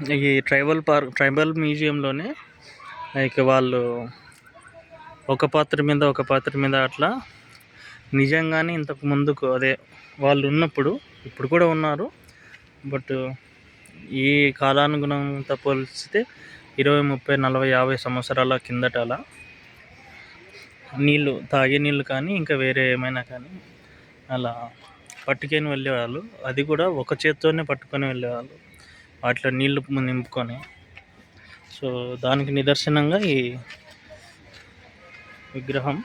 ఈ tribal మ్యూజియంలోనే like వాళ్ళు ఒక పాత్ర మీద అట్లా నిజంగానే ఇంతకు ముందుకు అదే వాళ్ళు ఉన్నప్పుడు ఇప్పుడు కూడా ఉన్నారు. బట్ ఈ కాలానుగుణంతో పోల్చితే 20, 30, 40, 50 సంవత్సరాల కిందట అలా నీళ్ళు తాగే నీళ్ళు కానీ ఇంకా వేరే ఏమైనా కానీ అలా పట్టుకొని వెళ్ళేవాళ్ళు. అది కూడా ఒక చేత్తోనే పట్టుకొని వెళ్ళేవాళ్ళు వాటిలో నీళ్లు నింపుకొని. సో దానికి నిదర్శనంగా ఈ విగ్రహం.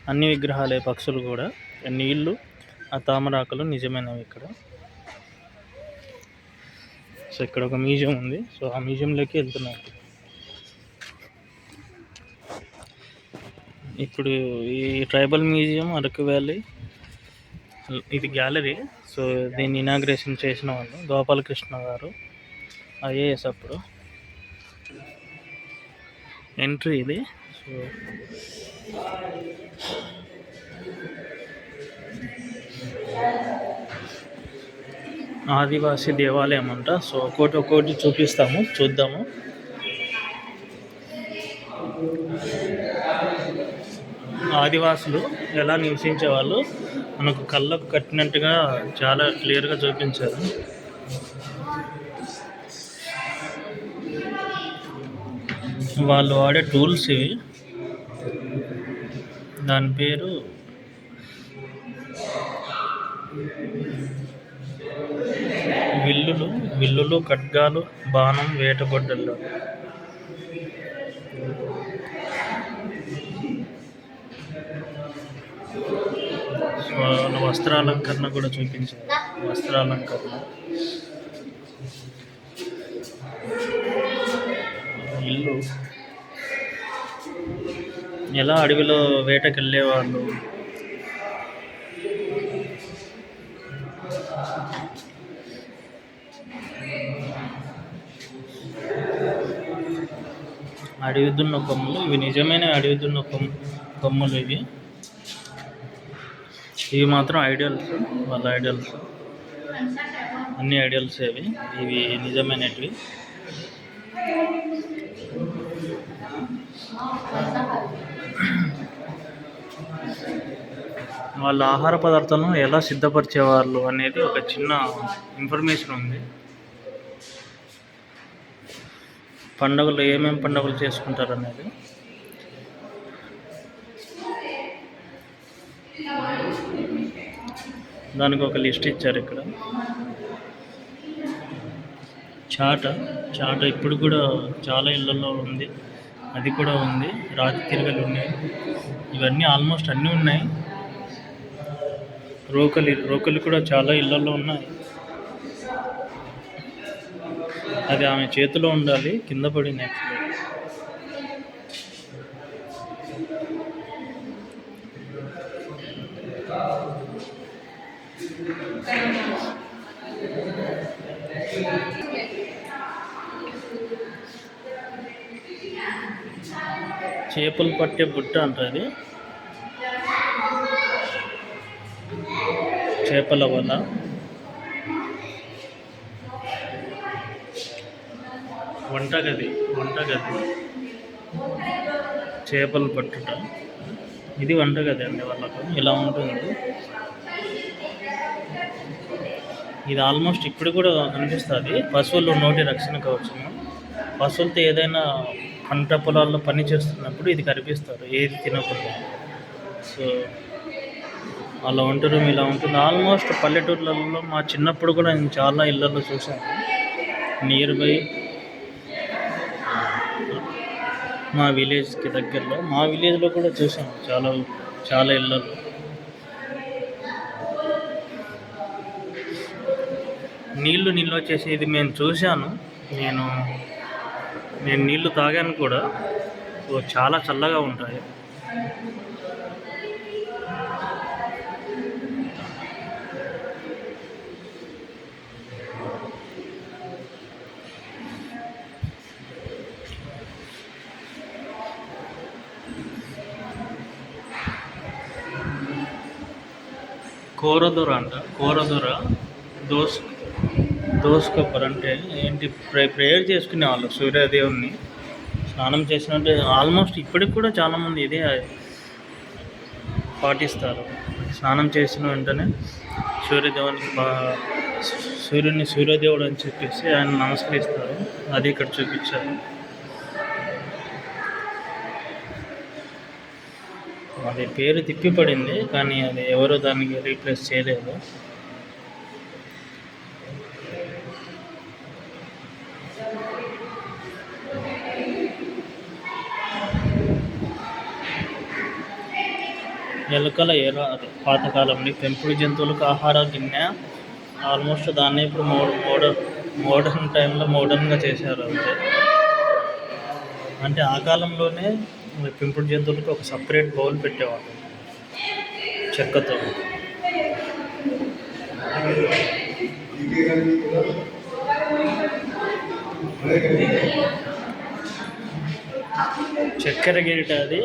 అన్ని విగ్రహాలే, పక్షులు కూడా, నీళ్ళు, ఆ తామరాకులు నిజమైనవి ఇక్కడ. సో ఇక్కడ ఒక మ్యూజియం ఉంది. సో ఆ మ్యూజియంలోకి వెళ్తున్నాం ఇప్పుడు. ఈ ట్రైబల్ మ్యూజియం అరకు వ్యాలీ, ఇది గ్యాలరీ. సో దీన్ని ఇనాగ్రేషన్ చేసిన వాళ్ళు గోపాలకృష్ణ గారు, ఐఏఎస్ అప్పుడు. ఎంట్రీ ఇది. సో ఆదివాసీ దేవాలయం అంట. సో ఒక్కోటి చూపిస్తాము, చూద్దాము. ఆదివాసులు ఎలా నివసించేవాళ్ళు మనకు కళ్ళకు కట్టినట్టుగా చాలా క్లియర్గా చూపించారు. వాళ్ళు వాడే టూల్స్ ఇవి. దాని పేరు విల్లులు, ఖడ్గాలు, బాణం, వేటగొడ్డళ్ళు. వస్త్రాలంకరణ కూడా చూపించారు. వస్త్రాలంకరణ, ఇల్లు, ఎలా అడవిలో వేటకెళ్ళేవాళ్ళు. అడవి దున్న కొమ్ములు, ఇవి నిజమైన అడవి దున్న కొమ్ములు ఇవి. ఇవి మాత్రం ఐడియల్స్, వాళ్ళ ఐడియల్స్. అన్ని ఐడియల్స్ ఇవి నిజమైనవి. వాళ్ళ ఆహార పదార్థాలను ఎలా సిద్ధపరిచేవాళ్ళు అనేది ఒక చిన్న ఇన్ఫర్మేషన్ ఉంది. పండుగలు ఏమేమి పండుగలు చేసుకుంటారు అనేది. దానికి ఒక లిస్ట్ ఇచ్చారు ఇక్కడ. చాట ఇప్పుడు కూడా చాలా ఇళ్లలో ఉంది. అది కూడా ఉంది. రాతి తిరగలు ఉన్నాయి. ఇవన్నీ ఆల్మోస్ట్ అన్నీ ఉన్నాయి. రోకలి కూడా చాలా ఇళ్లలో ఉన్నాయి. అది ఆమె చేతిలో ఉండాలి, కింద పడింది యాక్చువల్లీ. చేపలు పట్టే బుట్ట అంటారు. చేపల వల, వంటగది, చేపలు పట్టుట. ఇది వంటగది అండి వాళ్ళకు. ఇలా ఉంటుంది. ఇది ఆల్మోస్ట్ ఇప్పుడు కూడా కనిపిస్తుంది. పశువులు నోటి రక్షణ కవచము. పశువులతో ఏదైనా పంట పొలాల్లో పని చేస్తున్నప్పుడు ఇది కనిపిస్తారు, ఏది తినకుండా. సో అలా ఉంటారు. ఇలా ఉంటుంది. ఆల్మోస్ట్ పల్లెటూర్లలో మా చిన్నప్పుడు కూడా నేను చాలా ఇళ్లలో చూశాను. నియర్ బై మా విలేజ్కి దగ్గరలో, మా విలేజ్లో కూడా చూసాను చాలా ఇళ్లలో. నీళ్ళు వచ్చేసి ఇది మేము చూశాను. నేను నీళ్లు తాగాను కూడా. సో చాలా చల్లగా ఉంటాయి. కోరదొర దోస్ దోస్ కొబ్బరి అంటే ఏంటి, ప్రేయర్ చేసుకునే వాళ్ళు సూర్యదేవుని స్నానం చేసినట్టే. ఆల్మోస్ట్ ఇప్పటికి కూడా చాలామంది ఇదే పాటిస్తారు. స్నానం చేసిన వెంటనే సూర్యదేవునికి సూర్యదేవుడు అని చెప్పేసి ఆయన నమస్కరిస్తారు. అది ఇక్కడ చూపించారు. అది పేరు తిప్పిపడింది, కానీ అది ఎవరో దానికి రీప్లేస్ చేయలేదు. ఎలుకల ఎర పాతకాలంలో పెంపుడు జంతువులకు ఆహార గిన్నె. ఆల్మోస్ట్ దాన్ని ఇప్పుడు మోడర్న్ టైంలో మోడర్న్గా చేశారు అంతే. అంటే ఆ కాలంలోనే పెంపుడు జంతువులకు ఒక సపరేట్ బౌల్ పెట్టేవాళ్ళు చెక్కతో. చక్కెర గరిట, అది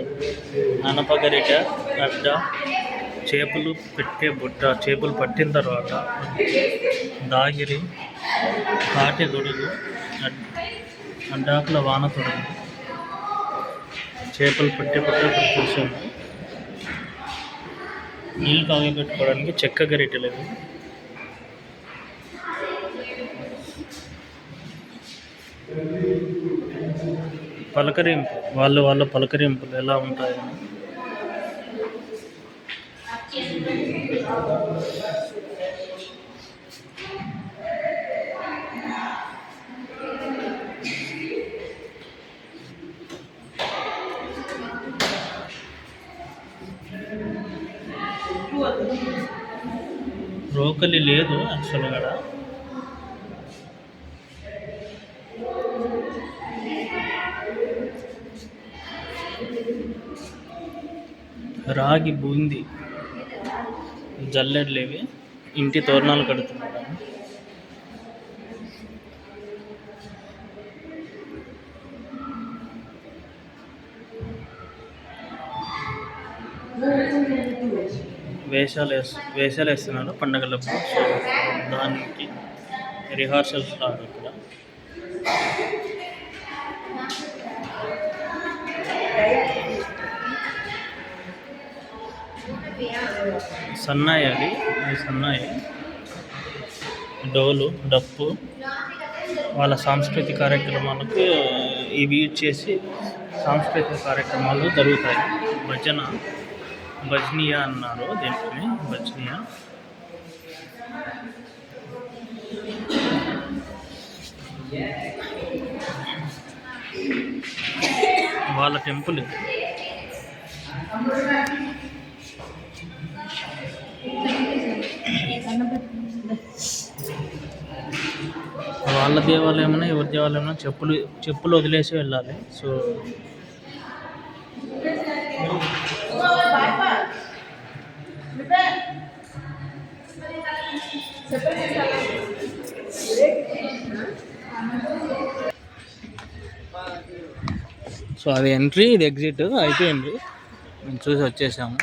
అనప గరిట, అడ్డ, చేపలు పెట్టే బుట్ట, చేపలు పట్టిన తర్వాత దాగిరి, కాటి గొడుగు, అడ్డాకుల వాన తొడుగు, చేపలు పట్టే బుట్ట చూసాము. నీళ్ళు కాగబెట్టుకోవడానికి చెక్క గరిటెలు. పలకరింపు, వాళ్ళ పలకరింపులు ఎలా ఉంటాయి. రోకలి లేదు యాక్చువల్గా. రాగి బూంది, జల్లెడలేవి, ఇంటి తోరణాలు కడుతున్నారు. వేషాలు వేస్తున్నారు పండగలప్పుడు. సో దానికి రిహార్సల్స్ రాదు ఇక్కడ. సన్నాయి, అది సన్నాయి, డోలు, డప్పు వాళ్ళ సాంస్కృతిక కార్యక్రమాలకు ఇవి యూజ్ చేసి సాంస్కృతిక కార్యక్రమాలు జరుగుతాయి. భజనియా అన్నారు దీంట్ని, భజనియా. వాళ్ళ టెంపుల్ వాళ్ళ దేవాలయమైనా ఎవరి దేవాలయమైనా చెప్పులు వదిలేసి వెళ్ళాలి. సో అది ఎంట్రీ, ఇది ఎగ్జిట్ అయిపోయింది. మేము చూసి వచ్చేసాము.